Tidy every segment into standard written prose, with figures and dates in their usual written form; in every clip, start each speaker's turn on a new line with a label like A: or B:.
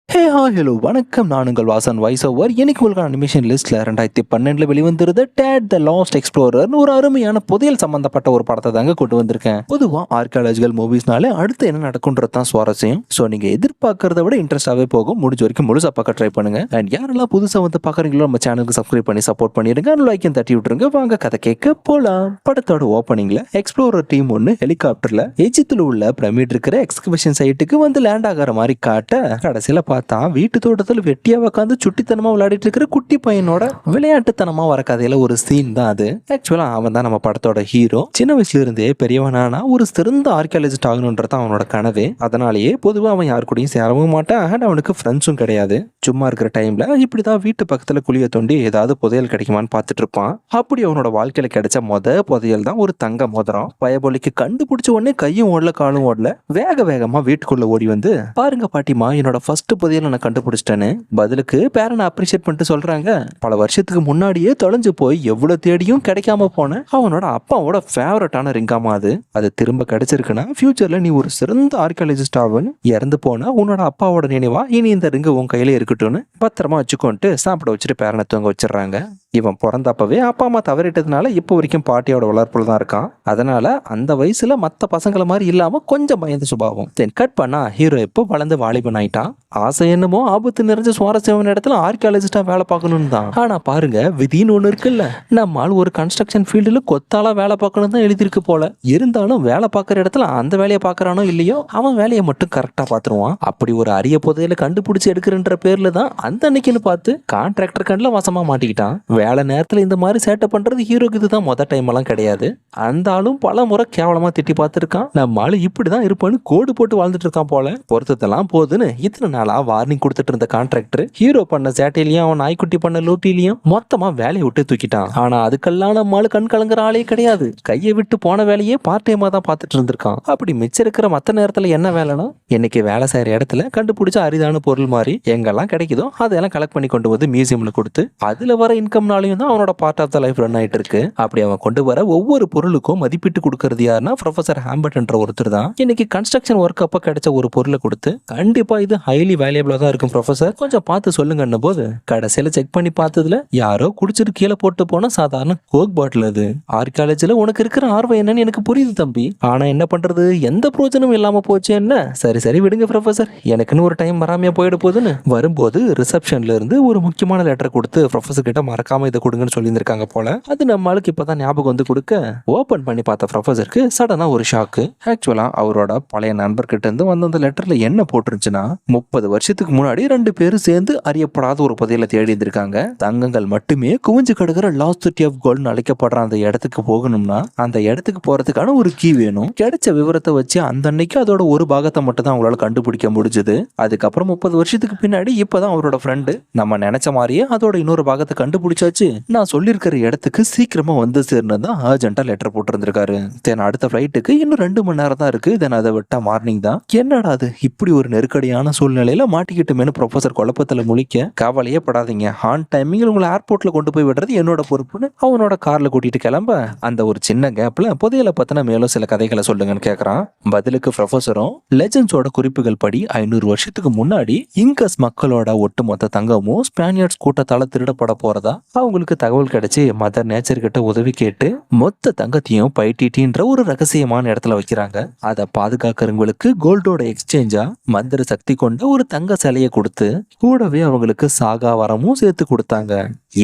A: Hello வணக்கம். நான் உங்கள் வாசன் வாய்ஸ் ஓவர். எனக்கு உங்களுக்கான அனிமேஷன் லிஸ்ட்டில் 2012 வெளிவந்திருந்த டேட் த லாஸ்ட் எக்ஸ்ப்ளோரர்னு ஒரு அருமையான புதையல் சம்பந்தப்பட்ட ஒரு படத்தை தாங்க கொண்டு வந்திருக்கேன். பொதுவாக ஆர்கியாலஜிக்கல் மூவிஸ்னாலே அடுத்து என்ன நடக்கும்ன்றது தான் சுவாரஸ்யம். ஸோ நீங்கள் எதிர்பார்க்கறத விட இன்ட்ரெஸ்டாகவே போகும். முடிஞ்ச வரைக்கும் முழுசாக பார்க்க ட்ரை பண்ணுங்க. அண்ட் யாரெல்லாம் புதுசாக வந்து பார்க்குறீங்களோ நம்ம சேனலுக்கு சப்ஸ்கிரைப் பண்ணி சப்போர்ட் பண்ணிடுங்க. லைக்கையும் தட்டி விட்டுருங்க. வாங்க கதை கேட்க போகலாம். படத்தோட ஓப்பனிங்ல எக்ஸ்ப்ளோரர் டீம் ஒன்று ஹெலிகாப்டர்ல எஜிப்தில் உள்ள பிரமிட் இருக்கிற எக்ஸ்கவேஷன் சைட்டுக்கு வந்து லேண்ட் ஆகிற மாதிரி காட்ட கடைசியில் பார்த்தா வீட்டு தோட்டத்தில் வெட்டியா உட்காந்து சுட்டித்தனமா விளையாடிட்டு இருக்கிற குட்டி பையனோட விளையாட்டுத்தனமா வர கதையில ஒரு சீன் தான் அது. ஆக்சுவலா அவன் தான் நம்ம படத்தோட ஹீரோ. சின்ன வயசுல இருந்தே பெரியவனானா ஒரு சிறந்த ஆர்கியாலஜிஸ்ட் ஆகணும்ன்றது அவனோட கனவு. அதனாலேயே பொதுவாக அவன் யாரு கூடயும் சேரவும் மாட்டான். அண்ட் அவனுக்கு ஃப்ரெண்ட்ஸும் கிடையாது. சும்மா இருக்கிற டைம்ல இப்படிதான் வீட்டு பக்கத்துல குழிய தோண்டி ஏதாவது புதையல் கிடைக்குமான்னு பார்த்துட்டு இருப்பான். அப்படி அவனோட வாழ்க்கையில கிடைச்ச புதையல் தான் ஒரு தங்க மோதிரம். பயபொலிக்கு கண்டுபிடிச்ச உடனே கையும் ஓடல காலும் ஓடல வேக வேகமா வீட்டுக்குள்ள ஓடி வந்து, பாருங்க பாட்டிமா, என்னோட ஃபர்ஸ்ட் புதையல் நான் கண்டுபிடிச்சிட்டேன்னு பதிலுக்கு பேரனை அப்ரிஷியேட் பண்ணிட்டு சொல்றாங்க. பல வருஷத்துக்கு முன்னாடியே தொலைஞ்சு போய் எவ்வளவு தேடியும் கிடைக்காம போன அவனோட அப்பாவோட ஃபேவரட்டான ரிங்காமா அது திரும்ப கிடைச்சிருக்குன்னா ஃபியூச்சர்ல நீ ஒரு சிறந்த ஆர்கியாலஜிஸ்ட் ஆகுன்னு, இறந்து போனா உன்னோட அப்பாவோட நினைவா இனி இந்த ரிங்கு உன் கையில இருக்கட்டும்னு பத்திரமா வச்சுக்கோன்ட்டு சாப்பிட வச்சுட்டு பேரனை தூங்க வச்சிடறாங்க. இவன் பிறந்தப்பவே அப்பா அம்மா தவறிட்டதுனால இப்போ வரைக்கும் பாட்டியோட வளர்ப்புல தான் இருக்கான். அதனால அந்த வயசுல மற்ற பசங்களை மாதிரி இல்லாம கொஞ்சம் பயந்து சுபாவம். தென் கட் பண்ணா ஹீரோ இப்போ வளர்ந்து வாலிபன் ஆயிட்டான். ஆசை என்னமோ ஆபத்து நிறைஞ்ச சுவாரஸ்யமான இடத்துல ஆர்கியாலஜிஸ்டா வேலை பார்க்கணும்னு தான். ஆனா பாருங்க, விதின்னு ஒண்ணு இருக்குல்ல. நம்மால் ஒரு கன்ஸ்ட்ரக்ஷன் ஃபீல்டுல கொத்தாலா வேலை பார்க்கணும் தான் எழுதிருக்கு போல. இருந்தாலும் வேலை பார்க்குற இடத்துல அந்த வேலையை பார்க்கறானோ இல்லையோ அவன் வேலையை மட்டும் கரெக்டா பார்த்துருவான். அப்படி ஒரு அரிய புதையல கண்டுபிடிச்சு எடுக்கிறன்ற பேர்ல தான் அந்த அன்னைக்குன்னு பார்த்து கான்ட்ராக்டர் கண்ணில் வசமா மாட்டிக்கிட்டான். வேலை நேரத்துல இந்த மாதிரி சேட்டை பண்றது ஹீரோக்கு இதுதான் மொதல் டைம் எல்லாம் கிடையாது. அந்த ஆளும் பல முறை கேவலமா திட்டி பார்த்துருக்கான். நம்ம ஆளு இப்படிதான் இருப்பான்னு கோடு போட்டு வாழ்ந்துட்டு இருக்கான் போல. பொறுத்ததெல்லாம் போதுன்னு இத்தனை நாளா வார்னிங் கொடுத்துட்டு இருந்த கான்ட்ராக்டர் ஹீரோ பண்ண சேட்டையிலையும் அவன் நாய்க்குட்டி பண்ண லூட்டிலையும் மொத்தமா வேலையை விட்டு தூக்கிட்டான். ஆனா அதுக்கெல்லாம் நம்ம ஆளு கண் கலங்குற ஆளே கிடையாது. கையை விட்டு போன வேலையே பார்ட் டைமா தான் பார்த்துட்டு இருந்திருக்கான். அப்படி மிச்சம் இருக்கிற மற்ற நேரத்துல என்ன வேலைனா, இன்னைக்கு வேலை செய்யற இடத்துல கண்டுபிடிச்ச அரிதான பொருள் மாதிரி எங்கெல்லாம் கிடைக்குதோ அதெல்லாம் கலெக்ட் பண்ணி கொண்டு வந்து மியூசியம்ல கொடுத்து அதுல வர இன்கம்னாலையும் தான் அவனோட part of the life run ஆயிட்டு இருக்கு. அப்படி அவன் கொண்டு வர ஒவ்வொரு பொருளுக்கும் மதிப்பீட்டு கொடுக்கறது யாருன்னா ப்ரொஃபசர் ஹாம்பர்ட் என்ற ஒருத்தர் தான். இன்னைக்கு கன்ஸ்ட்ரக்ஷன் ஒர்க் அப்ப கிடைச்ச ஒரு பொருளை கொடுத்து, கண்டிப்பா இது ஹைலி வேல்யூபிளா தான் இருக்கும் ப்ரொஃபசர், கொஞ்சம் பார்த்து சொல்லுங்கன்ன போது கடைசியில செக் பண்ணி பார்த்ததுல யாரோ குடிச்சிட்டு கீழே போட்டு போன சாதாரண கோக் பாட்டில் அது. ஆர்கியாலஜில உனக்கு இருக்கிற ஆர்வம் என்னன்னு எனக்கு புரியுது தம்பி. ஆனா என்ன பண்றது, எந்த பிரோஜனமும் இல்லாம போச்சு. என்ன சரி சரி விடுங்க ப்ரொஃபசர், எனக்குன்னு ஒரு டைம் வராமையா போயிட போகுதுன்னு வரும்போது ரிசப்ஷன்ல இருந்து ஒரு முக்கியமான லெட்டர் கொடுத்து ப்ரொஃபசர் கிட்ட மறக்காம இதை கொடுங்கன்னு சொல்லியிருந்திருக்காங்க போல. அது நம்மளுக்கு இப்பதான் ஞாபகம் வந்து கொடுக்க ஓபன் பண்ணி பார்த்த ப்ரொஃபசருக்கு சடனா ஒரு ஷாக்கு. ஆக்சுவலா அவரோட பழைய நண்பர்கிட்ட இருந்து வந்த அந்த லெட்டர்ல என்ன போட்டுருந்துச்சுன்னா, 30 வருஷத்துக்கு முன்னாடி 2 பேரும் சேர்ந்து அறியப்படாத ஒரு புதையலை தேடி இருந்திருக்காங்க. தங்கங்கள் மட்டுமே குவிஞ்சு கிடக்கிற லாஸ்ட் சிட்டி ஆஃப் கோல்ட்னு அழைக்கப்படுற அந்த இடத்துக்கு போகணும்னா அந்த இடத்துக்கு போறதுக்கான ஒரு கீ வேணும். கிடைச்ச விவரத்தை வச்சு அந்த அன்னைக்கு அதோட ஒரு பாகத்தை மட்டும் தான் அவங்களால கண்டுபிடிக்க முடிஞ்சது. அதுக்கப்புறம் 30 வருஷத்துக்கு பின்னாடி இப்பதான் அவரோட ஃப்ரெண்டு நம்ம நினைச்ச மாதிரியே அதோட இன்னொரு பாகத்தை கண்டுபிடிச்சாச்சு, நான் சொல்லியிருக்கிற இடத்துக்கு சீக்கிரமா வந்து சேர்ந்ததான் அர்ஜென்ட்டா லெட்டர் போட்டிருந்திருக்காரு. தென் அடுத்த ஃபிளைட்டுக்கு இன்னும் 2 மணி நேரம் தான் இருக்கு. தென் அதை விட்டா மார்னிங் தான். என்னடா அது, இப்படி ஒரு நெருக்கடியான சூழ்நிலையில மாட்டிக்கிட்டுமேனு ப்ரொஃபசர் குழப்பத்துல முழிக்க, கவலையே படாதீங்க, ஆன் டைமிங் உங்களை ஏர்போர்ட்ல கொண்டு போய் விடுறது என்னோட பொறுப்புன்னு அவனோட கார்ல கூட்டிட்டு கிளம்ப, அந்த ஒரு சின்ன கேப்ல புதையலை பத்தின மேலும் சில கதைகளை சொல்லுங்கன்னு கேட்கறான். பதிலுக்கு ப்ரொஃபசரும் லெஜண்ட்ஸோட குறிப்புகள் படி 500 வருஷத்துக்கு முன்னாடி இங்கஸ் மக்களோட ஒட்டுமொத்த தங்கமும் ஸ்பானியர்ட்ஸ் கூட்டத்தால திருடப்பட போறதா அவங்களுக்கு தகவல் கிடைச்சி மதர் நேச்சர் கிட்ட உதவி கேட்டு மொத்த தங்கத்தையும் பைடிடின்ற ஒரு ரகசியமான இடத்துல வைக்கிறாங்க. அதை பாதுகாக்கிறவங்களுக்கு கோல்டோட எக்ஸ்சேஞ்சா மந்திர சக்தி கொண்ட ஒரு தங்க சிலையை கொடுத்து கூடவே அவங்களுக்கு சாகா வரமும் சேர்த்து கொடுத்தாங்க.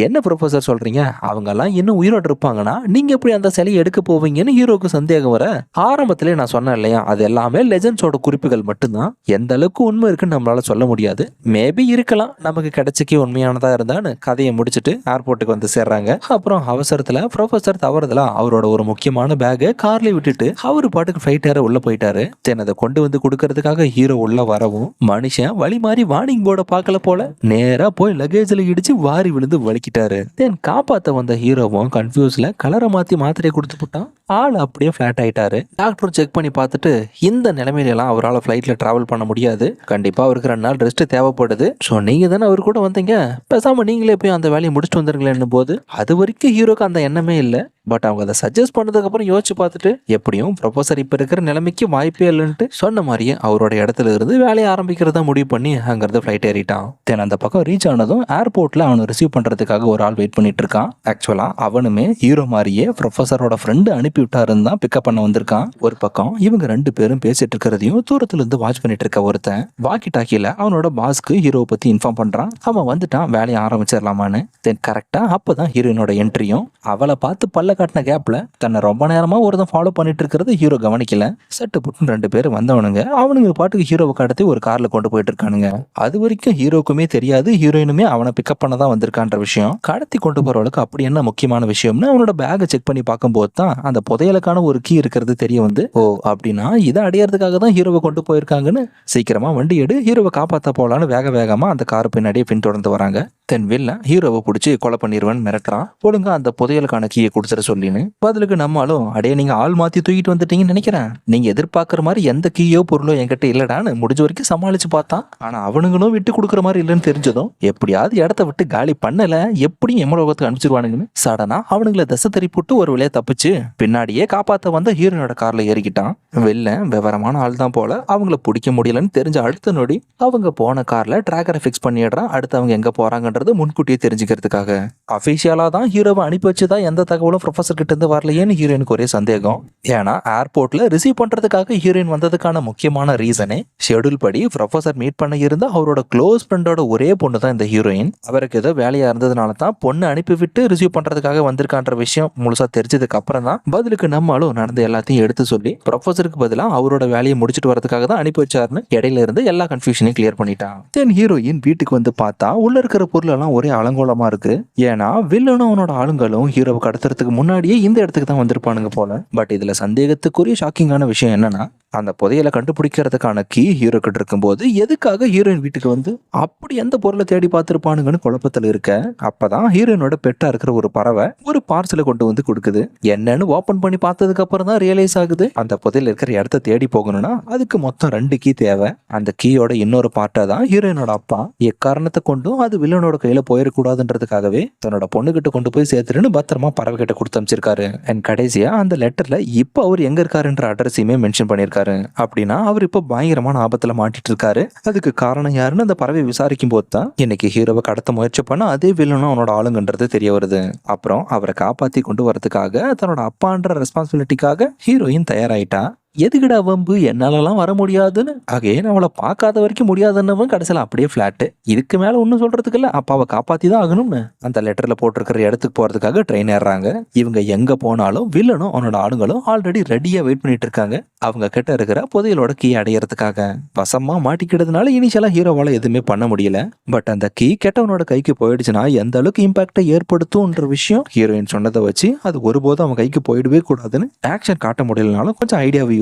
A: என்ன ப்ரொஃபசர் சொல்றீங்க, அவங்க எல்லாம் இன்னும் உயிரோடு இருப்பாங்கன்னா நீங்க எப்படி அந்த சிலையை எடுக்க போவீங்கன்னு ஹீரோக்கு சந்தேகம் வர, ஆரம்பத்திலே நான் சொன்னேன் இல்லையா, அது எல்லாமே லெஜண்ட்ஸோட குறிப்புகள் மட்டும்தான். எந்த அளவுக்கு உண்மை இருக்குன்னு நம்மளால சொல்ல முடியாது. மேபி இருக்கலாம், நமக்கு கிடைச்சக்கே உண்மையானதா இருந்தான்னு கதையை முடிச்சுட்டு ஏர்போர்ட்டுக்கு வந்து சேர்றாங்க. அப்புறம் அவசரத்துல ப்ரொஃபசர் தவறுதலா அவரோட ஒரு முக்கியமான பேக்கை கார்ல விட்டுட்டு அவரு பாட்டுக்கு ஃபிளைட் ஏற உள்ள போயிட்டாரு. தென் அதை கொண்டு வந்து கொடுக்கறதுக்காக ஹீரோ உள்ள வரவும் மனுஷன் வழி மாறி வார்னிங் போர்டை பார்க்கல போல, நேரா போய் லக்கேஜ்ல இடிச்சு வாரி விழுந்து வலிக்கிட்டாரு. தென் காப்பாத்த வந்த ஹீரோவும் கன்ஃபியூஸ்ல கலரை மாத்தி மாத்திரையை கொடுத்து போட்டான். ஆள் அப்படியே ஃபிளாட் ஆயிட்டாரு. டாக்டர் செக் பண்ணி பார்த்துட்டு இந்த நிலைமையில எல்லாம் அவரால் ஃபிளைட்ல டிராவல் பண்ண முடியாது, கண்டிப்பா அவருக்கு 2 நாள் ரெஸ்ட் தேவைப்படுது. ஸோ நீங்க தானே அவர் கூட வந்தீங்க, பேசாம நீங்களே போய் அந்த வேலையை முடிச்சுட்டு வந்துருங்களேன்னு போது அது வரைக்கும் ஹீரோக்கு அந்த எண்ணமே இல்லை. பட் அவங்க அதை சஜஸ்ட் பண்ணதுக்கு அப்புறம் யோசிச்சு பார்த்துட்டு எப்படியும் ப்ரொஃபசர் இப்ப இருக்கிற நிலைமைக்கு வாய்ப்பே இல்லைன்ட்டு சொன்ன மாதிரியே அவரோட இடத்துல இருந்து வேலையை ஆரம்பிக்கிறதா முடிவு பண்ணி அங்கிருந்து ஃபிளைட் ஏறிட்டான். தென் அந்த பக்கம் ரீச் ஆனதும் ஏர்போர்ட்ல அவனை ரிசீவ் பண்றதுக்காக ஒரு ஆள் வெயிட் பண்ணிட்டு இருக்கான். ஆக்சுவலா அவனுமே ஹீரோ மாதிரியே ப்ரொஃபசரோட ஃப்ரெண்டு அனுப்பி விட்டாருன்னு தான் பிக்கப் பண்ண வந்திருக்கான். ஒரு பக்கம் இவங்க 2 பேரும் பேசிட்டு இருக்கிறதையும் தூரத்துல இருந்து வாட்ச் பண்ணிட்டு இருக்க ஒருத்தன் வாக்கி டாக்கில அவனோட பாஸ்க்கு ஹீரோவை பத்தி இன்ஃபார்ம் பண்றான். அவன் வந்துட்டான், வேலையை ஆரம்பிச்சிடலாமான்னு. தென் கரெக்டா அப்பதான் ஹீரோயினோட என்ட்ரியும். அவளை பார்த்து பல்ல காட்டின கேப்ல தன்னை ரொம்ப நேரமா ஒருத்தன் ஃபாலோ பண்ணிட்டு இருக்கிறது ஹீரோ கவனிக்கல. சட்டு புட்டுன்னு 2 பேர் வந்தவனுங்க அவனுங்க பாட்டுக்கு ஹீரோவை கடத்தி ஒரு கார்ல கொண்டு போயிட்டு இருக்கானுங்க. அது வரைக்கும் ஹீரோக்குமே தெரியாது ஹீரோயினுமே அவனை பிக்கப் பண்ண தான் வந்திருக்கான்ற விஷயம். கடத்தி கொண்டு போறவளுக்கு அப்படி என்ன முக்கியமான விஷயம்னு அவனோட பேக்கை செக் பண்ணி பார்க்கும்போது தான் அந்த புதையலுக்கான ஒரு கீ இருக்கிறது தெரிய வந்து, ஓ அப்படின்னா இதை அடையறதுக்காக தான் ஹீரோவை கொண்டு போயிருக்காங்கன்னு சீக்கிரமா வண்டி எடு, ஹீரோவை காப்பாற்ற போலான்னு வேகமா அந்த கார் பின்னாடியே பின்தொடர்ந்து வராங்க. தென் வில்லன் ஹீரோவை பிடிச்சி கொலை பண்ணிடுவேன்னு மிரட்டுறான். ஒழுங்கா அந்த புதையலுக்கான கீயை கொடுத்துட சொல்லின்னு. பதிலுக்கு நம்மளும் அடைய நீங்க ஆள் மாத்தி தூக்கிட்டு வந்துட்டீங்கன்னு நினைக்கிறேன், நீங்க எதிர்பார்க்கிற மாதிரி எந்த கீயோ பொருளோ என்கிட்ட இல்லடான்னு முடிஞ்ச வரைக்கும் சமாளிச்சு பார்த்தான். ஆனா அவனுங்களும் விட்டு கொடுக்குற மாதிரி இல்லைன்னு தெரிஞ்சதும் எப்படியாவது இடத்த விட்டு காலி பண்ணல, எப்படியும் எமலோகத்துக்கு அனுப்பிச்சிருவானுங்கன்னு சடனா அவனுங்களை தசை தெரி போட்டு ஒரு வழியா தப்பிச்சு பின்னாடியே காப்பாத்த வந்த ஹீரோனோட கார்ல ஏறிக்கிட்டான். வில்லன் விவரமான ஆள் தான் போல, அவங்கள பிடிக்க முடியலன்னு தெரிஞ்ச அடுத்த நொடி அவங்க போன கார்ல டிராக்கரை ஃபிக்ஸ் பண்ணிடுறான். அடுத்து அவங்க எங்க போறாங்கன்றது முன்கூட்டியே தெரிஞ்சுக்கிறதுக்காக. அபிஷியலா தான் ஹீரோவை அனுப்பி வச்சுதா எந்த தகவலும் ப்ரொஃபசர் கிட்ட இருந்து வரலையேன்னு ஹீரோயினுக்கு ஒரே சந்தேகம். ஏன்னா ஏர்போர்ட்ல ரிசீவ் பண்றதுக்காக ஹீரோயின் வந்ததுக்கான முக்கியமான ரீசனே ஷெட்யூல் படி ப்ரொஃபசர் மீட் பண்ண இருந்த அவரோட க்ளோஸ் ஃப்ரெண்டோட ஒரே பொண்ணு தான் இந்த ஹீரோயின். அவருக்கு ஏதோ வேலையா இருந்ததுனால தான் பொண்ணு அனுப்பிவிட்டு ரிசீவ் பண்றதுக்காக வந்திருக்கான்ற விஷயம் முழுசா தெரிஞ்சதுக்கு அப்புறம் தான் பதிலுக்கு நம்மளும் நடந்த எல்லாத்தையும் எடுத்து சொல்லி ப்ரொஃபசருக்கு பதிலா அவரோட வேலையை முடிச்சுட்டு வரதுக்காக தான் அனுப்பி வச்சாருன்னு இடையில இருந்து எல்லா கன்ஃபியூஷனையும் கிளியர் பண்ணிட்டான். தென் ஹீரோயின் வீட்டுக்கு வந்து பார்த்தா உள்ள இருக்கிற பொருள் எல்லாம் ஒரே அலங்கோலமா இருக்கு. ஏன்னா வில்லனும் அவனோட ஆளுங்களும் ஹீரோவை கடத்துறதுக்கு முன்னாடியே இந்த இடத்துக்கு தான் வந்திருப்பானுங்க போல. பட் இதுல சந்தேகத்துக்குரிய ஷாக்கிங்கான விஷயம் என்னன்னா, அந்த புதையலை கண்டுபிடிக்கிறதுக்கான கீ ஹீரோ கிட்ட இருக்கும்போது எதுக்காக ஹீரோயின் வீட்டுக்கு வந்து அப்படி எந்த பொருளை தேடி பார்த்திருப்பானுங்கன்னு குழப்பத்துல இருக்க. அப்பதான் ஹீரோயினோட பெட்டா இருக்கிற ஒரு பறவை ஒரு பார்சலை கொண்டு வந்து கொடுக்குது. என்னன்னு ஓபன் பண்ணி பார்த்ததுக்கு அப்புறம் தான் ரியலைஸ் ஆகுது, அந்த புதையல் இருக்கிற இடத்த தேடி போகணும்னா அதுக்கு மொத்தம் 2 கீ தேவை. அந்த கீயோட இன்னொரு பார்ட்டா தான் ஹீரோயினோட அப்பா எக்காரணத்தை கொண்டும் அது வில்லனோட கையில போயிடக்கூடாதுன்றதுக்காகவே தன்னோட பொண்ணுகிட்ட கொண்டு போய் சேர்த்துருன்னு பத்திரமா பறவை கிட்ட கொடுத்து அமைச்சிருக்காரு. அண்ட் கடைசியா அந்த லெட்டர்ல இப்ப அவர் எங்க இருக்காருன்ற அட்ரஸையுமே மென்ஷன் பண்ணிருக்காரு. அப்படின்னா அவர் இப்ப பயங்கரமான ஆபத்துல மாட்டிட்டு இருக்காரு. அதுக்கு காரணம் யாருன்னு அந்த பறவை விசாரிக்கும் போது தான் இன்னைக்கு ஹீரோவை கடத்த முயற்சி பண்ண அதே வில்லனும் அவனோட ஆளுங்கன்றது தெரிய வருது. அப்புறம் அவரை காப்பாத்தி கொண்டு வரதுக்காக தன்னோட அப்பான்ற ரெஸ்பான்சிபிலிட்டிக்காக ஹீரோயின் தயாராயிட்டா. எதுக்கிட வம்பு, என்னாலலாம் வர முடியாதுன்னு அகைன் அவளை பார்க்காத வரைக்கும் முடியாதுன்னவன் கடைசியில் அப்படியே ஃபிளாட்டு. இதுக்கு மேல ஒன்றும் சொல்றதுக்கு இல்லை, அப்பாவை காப்பாத்தி தான் ஆகணும்னு அந்த லெட்டர்ல போட்டிருக்கிற இடத்துக்கு போறதுக்காக ட்ரெயின் ஏறுறாங்க. இவங்க எங்க போனாலும் வில்லனும் அவனோட ஆளுங்களும் ஆல்ரெடி ரெடியா வெயிட் பண்ணிட்டு இருக்காங்க அவங்க கிட்ட இருக்கிற புதையலோட கீ அடையறதுக்காக. வசமா மாட்டிக்கிட்டதுனால இனிஷியலா ஹீரோவால எதுவுமே பண்ண முடியல. பட் அந்த கீ கெட்டவனோட கைக்கு போயிடுச்சுன்னா எந்த அளவுக்கு இம்பாக்டை ஏற்படுத்தும்ன்ற விஷயம் ஹீரோயின் சொன்னதை வச்சு அது ஒருபோதும் அவன் கைக்கு போயிடவே கூடாதுன்னு ஆக்ஷன் காட்ட முடியலனாலும் கொஞ்சம் ஐடியாவை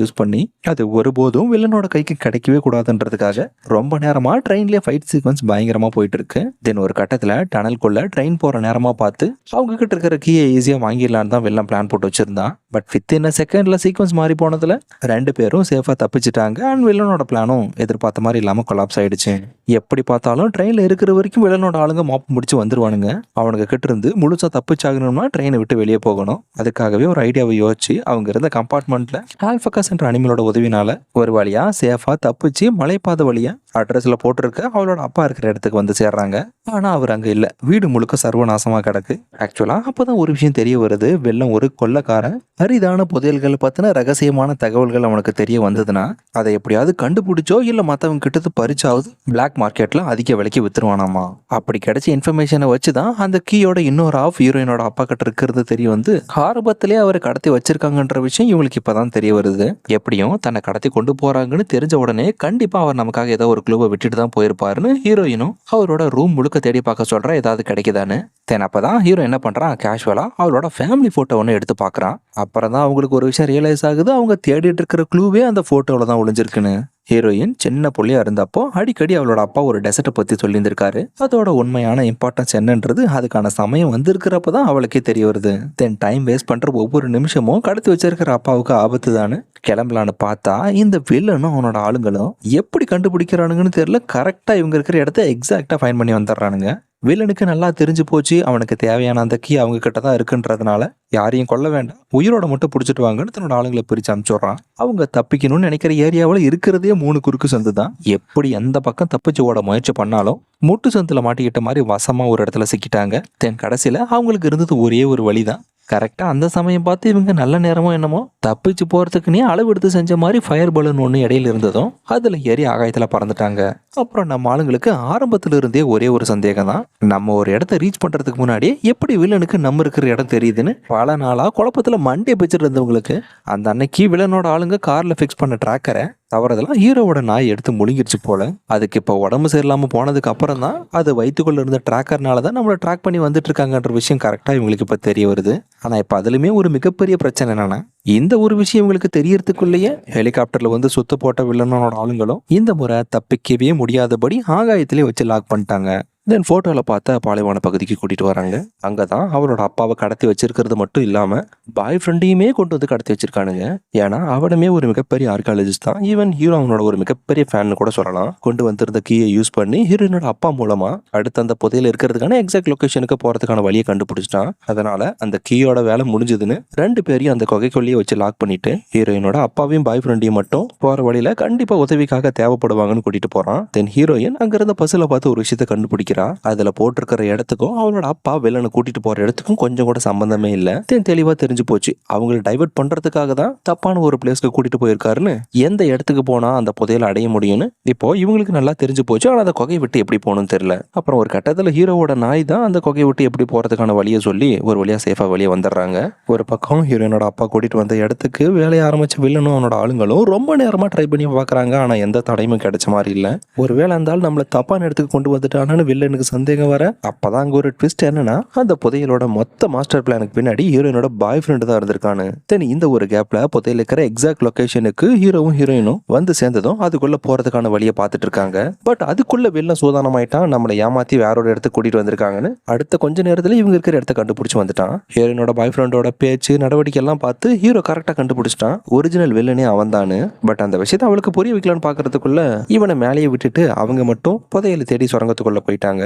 A: யூஸ் பண்ணி அது ஒருபோதும் வில்லனோட கைக்கு கிடைக்கவே கூடாதுன்றதுக்காக ரொம்ப நேரமா ட்ரெயின்லயே ஃபைட் சீக்வன்ஸ் பயங்கரமா போயிட்டு இருக்கு. தென் ஒரு கட்டத்துல டனல்குள்ள ட்ரெயின் போற நேரமா பார்த்து அவங்க கிட்ட இருக்கிற கீயை ஈஸியா வாங்கிடலான்னு தான் வில்லன் பிளான் போட்டு வச்சிருந்தான். பட் வித்தின் செகண்ட்ல சீக்வன்ஸ் மாறி போனதுல 2 பேரும் சேஃபா தப்பிச்சிட்டாங்க. அண்ட் வில்லனோட பிளானும் எதிர்பார்த்த மாதிரி இல்லாம கொலாப்ஸ் ஆயிடுச்சு. எப்படி பார்த்தாலும் ட்ரெயின்ல இருக்கிற வரைக்கும் வில்லனோட ஆளுங்க மாப் முடிச்சு வந்துருவானுங்க. அவனுக்கு கிட்ட இருந்து முழுசா தப்பிச்சாகணும்னா ட்ரெயினை விட்டு வெளியே போகணும். அதுக்காகவே ஒரு ஐடியாவை யோசிச்சு அவங்க இருந்த கம்பார்ட்மெண்ட்ல ஆல்பகஸ் என்ற அனிமலோட உதவினால ஒரு வழியா சேஃபா தப்பிச்சு மலைப்பாதை வழியா அட்ரஸ்ல போட்டிருக்க அவளோட அப்பா இருக்கிற இடத்துக்கு வந்து சேர்றாங்க. ஆனா அவர் அங்க இல்ல, வீடு முழுக்க சர்வநாசமா கிடக்கு. ஆக்சுவலா அப்பதான் ஒரு விஷயம் தெரிய வருது, வெள்ளம் ஒரு கொள்ளைக்காரன் அரிதான புதையல்கள் பத்தின ரகசியமான தகவல்கள் அவனுக்கு தெரிய வந்ததுன்னா அதை எப்படியாவது கண்டுபிடிச்சோ இல்ல மத்தவங்க கிட்ட பறிச்சாவது பிளாக் மார்க்கெட்ல அதிக விலைக்கு வித்துருவானாமா. அப்படி கிடைச்ச இன்ஃபர்மேஷனை வச்சுதான் அந்த கீயோட இன்னொரு ஆஃப் ஹீரோயினோட அப்பா கிட்ட இருக்கிறது தெரிய வந்து ஆரம்பத்திலே அவரை கடத்தி வச்சிருக்காங்கன்ற விஷயம் இவங்களுக்கு இப்பதான் தெரிய வருது. எப்படியும் தன்னை கடத்தி கொண்டு போறாங்கன்னு தெரிஞ்ச உடனே கண்டிப்பா அவர் நமக்காக ஏதோ ஒரு க்ளூவை விட்டுட்டு தான் போயிருப்பாருன்னு ஹீரோயினும் அவரோட ரூம் முழுக்க தேடி பார்க்க சொல்றா ஏதாவது கிடைக்குதான்னு. தென் அப்பதான் ஹீரோ என்ன பண்றான், கேஷுவலா அவளோட ஃபேமிலி போட்டோ ஒன்று எடுத்து பார்க்கறான். அப்புறம் தான் அவங்களுக்கு ஒரு விஷயம் ரியலைஸ் ஆகுது, அவங்க தேடிட்டு இருக்கிற க்ளூவே அந்த போட்டோல தான் ஒளிஞ்சிருக்குன்னு. ஹீரோயின் சின்ன புள்ளியா இருந்தப்போ அடிக்கடி அவளோட அப்பா ஒரு டெசர்ட்டை பத்தி சொல்லியிருந்திருக்காரு. அதோட உண்மையான இம்பார்ட்டன்ஸ் என்னன்றது அதுக்கான சமயம் வந்திருக்கிறப்பதான் அவளுக்கே தெரிய வருது. தென் டைம் வேஸ்ட் பண்ற ஒவ்வொரு நிமிஷமும் கடத்தி வச்சிருக்கிற அப்பாவுக்கு ஆபத்து தானு கிளம்பலான்னு பார்த்தா இந்த வில்லனும் அவனோட ஆளுங்களும் எப்படி கண்டுபிடிக்கிறானுங்கன்னு தெரியல, கரெக்டா இவங்க இருக்கிற இடத்த எக்ஸாக்டா ஃபைன் பண்ணி வந்துடுறானுங்க. வில்லனுக்கு நல்லா தெரிஞ்சு போச்சு அவனுக்கு தேவையான அந்த கீ அவங்க கிட்ட தான் இருக்குன்றதுனால யாரையும் கொல்ல வேண்டாம், உயிரோட மட்டும் பிடிச்சிட்டு வாங்கன்னு தன்னோட ஆளுங்களை பிரிச்சு அனுப்பிச்சுடுறான். அவங்க தப்பிக்கணும்னு நினைக்கிற ஏரியாவில் இருக்கிறதே 3 குறுக்கு சந்து தான். எப்படி எந்த பக்கம் தப்பிச்சு ஓட முயற்சி பண்ணாலும் முட்டு சந்துல மாட்டிக்கிட்ட மாதிரி வசமா ஒரு இடத்துல சிக்கிட்டாங்க. தென் கடைசியில அவங்களுக்கு இருந்தது ஒரே ஒரு வழிதான். கரெக்டா அந்த சமயம் பார்த்து இவங்க நல்ல நேரமோ என்னமோ தப்பிச்சு போறதுக்குன்னே அளவு எடுத்து செஞ்ச மாதிரி ஃபயர் பலூன் ஒன்று இடையில இருந்ததும் அதுல ஏறி ஆகாயத்துல பறந்துட்டாங்க. அப்புறம் நம்ம ஆளுங்களுக்கு ஆரம்பத்துல இருந்தே ஒரே ஒரு சந்தேகம் தான், நம்ம ஒரு இடத்த ரீச் பண்றதுக்கு முன்னாடி எப்படி வில்லனுக்கு நம்ம இருக்கிற இடம் தெரியுதுன்னு. பல நாளா குழப்பத்துல மண்டே பிச்சுட்டு இருந்தவங்களுக்கு அந்த அன்னைக்கு வில்லனோட ஆளுங்க கார்ல ஃபிக்ஸ் பண்ண டிராக்கரை தவறதெல்லாம் ஹீரோவோட நாய் எடுத்து முழுங்கிருச்சு போல. அதுக்கு இப்போ உடம்பு சரியில்லாம போனதுக்கு அப்புறம் தான் அது வயிற்றுக்குள்ள இருந்த டிராக்கர்னால தான் நம்மளை ட்ராக் பண்ணி வந்துட்டு இருக்காங்கன்ற விஷயம் கரெக்டா இவங்களுக்கு இப்போ தெரிய வருது. ஆனா இப்போ அதுலயுமே ஒரு மிகப்பெரிய பிரச்சனை என்னன்னா, இந்த ஒரு விஷயம் இவங்களுக்கு தெரியறதுக்குள்ளேயே ஹெலிகாப்டர்ல வந்து சுத்த போட்ட வில்லனோட ஆளுங்களும் இந்த முறை தப்பிக்கவே முடியாதபடி ஆகாயத்திலே வச்சு லாக் பண்ணிட்டாங்க. தென் ஃபோட்டோவில் பார்த்த பாலைவன பகுதிக்கு கூட்டிகிட்டு வராங்க. அங்கே தான் அவரோட அப்பாவை கடத்தி வச்சிருக்கிறது மட்டும் இல்லாமல் பாய் ஃப்ரெண்டையுமே கொண்டு வந்து கடத்தி வச்சிருக்கானுங்க. ஏன்னா அவனுமே ஒரு மிகப்பெரிய ஆர்காலஜிஸ்ட் தான். ஈவன் ஹீரோ அவனோட ஒரு மிகப்பெரிய ஃபேன் கூட சொல்லலாம். கொண்டு வந்திருந்த கீயை யூஸ் பண்ணி ஹீரோனோட அப்பா மூலமாக அடுத்த அந்த புதையில இருக்கிறதுக்கான எக்ஸாக்ட் லொக்கேஷனுக்கு போகிறதுக்கான வழியை கண்டுபிடிச்சிட்டான். அதனால அந்த கீயோட வேலை முடிஞ்சதுன்னு 2 பேரையும் அந்த கொகைக்குள்ளேயே வச்சு லாக் பண்ணிட்டு ஹீரோயினோட அப்பாவையும் பாய் ஃப்ரெண்டையும் மட்டும் போகிற வழியில் கண்டிப்பாக உதவிக்காக தேவைப்படுவாங்கன்னு கூட்டிகிட்டு போகிறான். தென் ஹீரோயின் அங்கிருந்த பஸ்ஸில் பார்த்து ஒரு விஷயத்தை கண்டுபிடிக்கிறான். அதுல போட்டிருக்கிற இடத்துக்கும் அவனோட அப்பா வில்லனை கூட்டிட்டு போற இடத்துக்கும் கொஞ்சம் கூட சம்பந்தமே இல்ல. தெளிவா தெரிஞ்சு போச்சு அவங்களை டைவர்ட் பண்றதுக்காக தான் தப்பான ஒரு பிளேஸ்க்கு கூட்டிட்டு போயிருக்காருன்னு. எந்த இடத்துக்கு போனா அந்த புதையலை அடைய முடியும்னு இப்போ இவங்களுக்கு நல்லா தெரிஞ்சு போச்சு. ஆனா அந்த கொகையை விட்டு எப்படி போகணும்னு தெரியல. அப்புறம் ஒரு கட்டத்துல ஹீரோவோட நாய் தான் அந்த கொகையை விட்டு எப்படி போறதுக்கான வழியை சொல்லி ஒரு வழியா சேஃபா வெளியே வந்துடுறாங்க. ஒரு பக்கம் ஹீரோனோட அப்பா கூட்டிட்டு வந்த இடத்துக்கு வேலையை ஆரம்பிச்ச வில்லனும் அவனோட ஆளுங்களும் ரொம்ப நேரமா ட்ரை பண்ணி பாக்குறாங்க. ஆனா எந்த தடையும் கிடைச்ச மாதிரி இல்ல. ஒருவேளை இருந்தாலும் நம்மள தப்பான இடத்துக்கு கொண்டு வந்துட்டானு எனக்கு சந்தேகம் வர அப்பதான் அங்க ஒரு ட்விஸ்ட் என்னன்னா, அந்த புதையலோட மொத்த மாஸ்டர் பிளானுக்கு பின்னாடி ஹீரோயினோட பாய் ஃப்ரெண்ட் தான் இருந்திருக்கானு. தென் இந்த ஒரு கேப்ல புதையல் இருக்கிற எக்ஸாக்ட் லொகேஷனுக்கு ஹீரோவும் ஹீரோயினும் வந்து சேர்ந்ததும் அதுக்குள்ள போறதுக்கான வழியை பார்த்துட்டு இருக்காங்க. பட் அதுக்குள்ள வெளில சூதானமாயிட்டான், நம்மளை ஏமாத்தி வேற ஒரு இடத்துக்கு கூட்டிட்டு வந்திருக்காங்கன்னு. அடுத்த கொஞ்ச நேரத்துல இவங்க இருக்கிற இடத்த கண்டுபிடிச்சு வந்துட்டான். ஹீரோயினோட பாய் ஃப்ரெண்டோட பேச்சு நடவடிக்கை எல்லாம் பார்த்து ஹீரோ கரெக்டா கண்டுபிடிச்சிட்டான் ஒரிஜினல் வில்லனே அவன் தானு. பட் அந்த விஷயத்தை அவளுக்கு புரிய வைக்கலான்னு பாக்குறதுக்குள்ள இவனை மேலேயே விட்டுட்டு அவங்க மட்டும் புதையலை தேடி சுரங்கத்துக்குள்ள போயிட்டாங்க.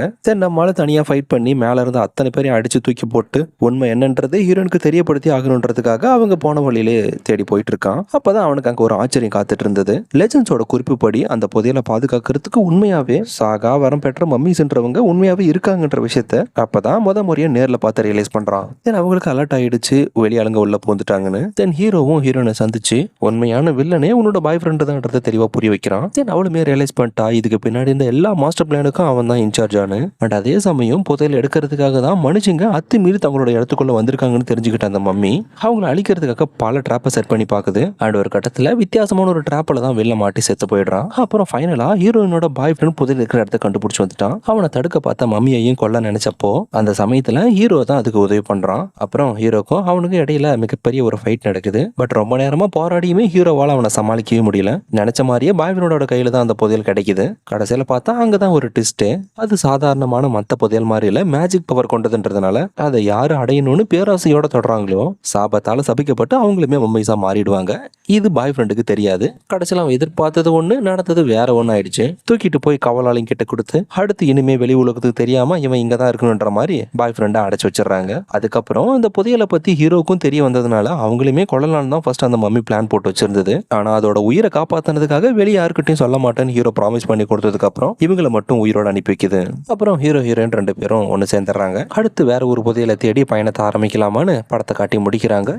A: தென் நம்மளால தனியா ஃபைட் பண்ணி மேல இருந்து அத்தனை பேரையும் அடிச்சு தூக்கி போட்டு உண்மை என்னன்றது ஹீரோனுக்கு தெரியப்படுத்தி ஆகணுன்றதுக்காக அவங்க போன வழியிலே தேடி போயிட்டு இருக்கான். அப்பதான் அவனுக்கு அங்க ஒரு ஆச்சரியம் காத்துட்டு இருந்தது. லெஜண்ட்ஸோட குறிப்புப்படி அந்த புதையலை பாதுகாக்கிறதுக்கு உண்மையாவே சாகா வரம் பெற்ற மம்மிஸ்ன்றவங்க உண்மையாவே இருக்காங்கன்ற விஷயத்த அப்பதான் முறையா நேர்ல பார்த்து ரியலைஸ் பண்றான். தென் அவங்களுக்கு அலர்ட் ஆயிடுச்சு வெளியாளுங்க உள்ள பூந்துட்டாங்கன்னு. தென் ஹீரோவும் ஹீரோனை சந்திச்சு உண்மையான வில்லனே உன்னோட பாய் ஃப்ரெண்டு தான்ன்றதை தெளிவா புரிய வைக்கிறான். தென் அவளுமே ரியலைஸ் பண்ணிட்டா இதுக்கு பின்னாடி இந்த எல்லா மாஸ்டர் பிளானுக்கும் அவன் தான் இன்சார்ஜ் ஆனு. பட் அதே சமயம் புதையல் எடுக்கிறதுக்காக தான் மனுஷங்க அத்துமீறி தங்களோட இடத்துக்குள்ள வந்திருக்காங்கன்னு தெரிஞ்சுக்கிட்ட அந்த மம்மி அவங்களை அழிக்கிறதுக்காக பல ட்ராப்பை செட் பண்ணி பாக்குது. அண்ட் ஒரு கட்டத்துல வித்தியாசமான ஒரு ட்ராப்ல தான் வெளில மாட்டி செத்து போயிடுறான். அப்புறம் ஃபைனலா ஹீரோயினோட பாய் ஃப்ரெண்ட் புதையல் இருக்கிற இடத்த கண்டுபிடிச்சு வந்துட்டான். அவனை தடுக்க பார்த்த மம்மியையும் கொல்ல நினைச்சப்போ அந்த சமயத்துல ஹீரோ தான் அதுக்கு உதவி பண்றான். அப்புறம் ஹீரோக்கும் அவனுக்கு இடையில மிகப்பெரிய ஒரு ஃபைட் நடக்குது. பட் ரொம்ப நேரமா போராடியுமே ஹீரோவால அவனை சமாளிக்கவே முடியல. நினைச்ச மாதிரியே பாய் ஃப்ரெண்டோட கையில தான் அந்த புதையல் கிடைக்குது. கடைசியில பார்த்தா அங்கதான் ஒரு ட்விஸ்ட். அது சாதாரணமான மத்த புதையல் மாதிரி இல்ல, மேஜிக் பவர் கொண்டதுன்றதுனால அதை யாரு அடையணும்னு பேராசையோட தொடறாங்களோ சாபத்தால சபிக்கப்பட்டு அவங்களுமே மம்மைஸா மாறிடுவாங்க. இது பாய் ஃப்ரெண்டுக்கு தெரியாது. கடைசியில் அவன் எதிர்பார்த்தது ஒண்ணு நடந்தது வேற ஒண்ணு ஆயிடுச்சு. தூக்கிட்டு போய் கவலாளிங்க கிட்ட கொடுத்து அடுத்து இனிமே வெளி உலகத்துக்கு தெரியாம இவன் இங்க தான் இருக்கணும்ன்ற மாதிரி பாய் ஃப்ரெண்டை அடைச்சு வச்சிடறாங்க. அதுக்கப்புறம் இந்த புதையலை பத்தி ஹீரோக்கும் தெரிய வந்ததுனால அவங்களுமே கொள்ளலான்னு தான் ஃபர்ஸ்ட் அந்த மம்மி பிளான் போட்டு வச்சிருந்தது. ஆனா அதோட உயிரை காப்பாத்தினதுக்காக வெளியே யாருக்கிட்டையும் சொல்ல மாட்டேன்னு ஹீரோ ப்ராமிஸ் பண்ணி கொடுத்ததுக்கு அப்புறம் இவங்களை மட்டும் உயிரோட அனுப்பி வைக்குது. அப்புறம் ஹீரோ ஹீரோயின் 2 பேரும் ஒன்று சேர்ந்துடுறாங்க. அடுத்து வேற ஒரு புதையலை தேடி பயணத்தை ஆரம்பிக்கலாமான்னு படத்தை காட்டி முடிக்கிறாங்க.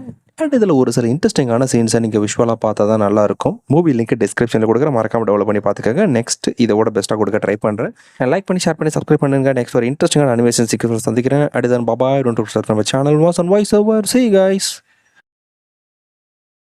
A: அண்ட் இதில் ஒரு சில இன்ட்ரெஸ்டிங்கான சீன்ஸை நீங்கள் விஷுவலாக பார்த்தா தான் நல்லா இருக்கும். மூவி லிங்க் டிஸ்கிரிப்ஷனில் கொடுக்குற மறக்காம டெவலப் பண்ணி பார்த்துக்கோங்க. நெக்ஸ்ட் இதோட பெஸ்ட்டாக கொடுக்க ட்ரை பண்ணுறேன். லைக் பண்ணி ஷேர் பண்ணி சப்ஸ்கிரைப் பண்ணுங்க. நெக்ஸ்ட் ஒரு இன்ட்ரெஸ்டிங்கான அனிமேஷன் சீக்கிரம் சந்திக்கிறேன். அடுத்து பாபாய் டோன்ட் நம்ம channel was on voice over. See you guys.